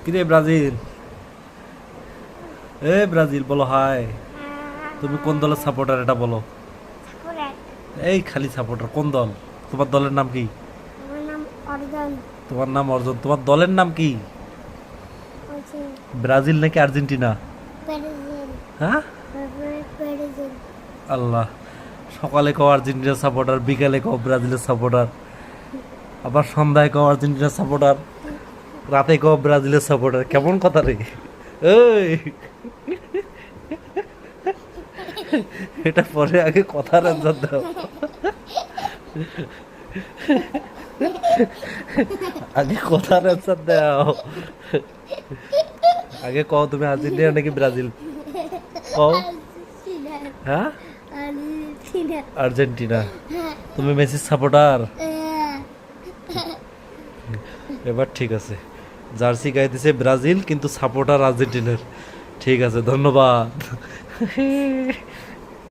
কিরে ব্রাজিল, এ ব্রাজিল বলো হাই। তুমি কোন দলের সাপোর্টার এটা বলো। এই খালি সাপোর্টার, কোন দল? তোমার দলের নাম কি? আমার নাম অর্জন। তোমার নাম অর্জন, তোমার দলের নাম কি? হচ্ছে ব্রাজিল নাকি আর্জেন্টিনা? ব্রাজিল। হ্যাঁ, ব্রাজিল। আল্লাহ। সকালে কও আর্জেন্টিনার সাপোর্টার, বিকালে কও ব্রাজিলের সাপোর্টার, আবার সন্ধ্যায় কও আর্জেন্টিনার সাপোর্টার, রাতে কও ব্রাজিলের সাপোর্টার। কেমন কথা রে? এই, এটা পরে আগে কথার অ্যান্সার দাও। আগে কথার অ্যান্সার দাও। আগে কও তুমি আর্জেন্টিনা নাকি ব্রাজিল? কও। আর্জেন্টিনা। হ্যাঁ, আর্জেন্টিনা। আর্জেন্টিনা। তুমি মেসির সাপোর্টার? এবার ঠিক আছে, জার্সি গায়ে দিছে ব্রাজিল কিন্তু সাপোর্টার আর্জেন্টিনার। ঠিক আছে, ধন্যবাদ।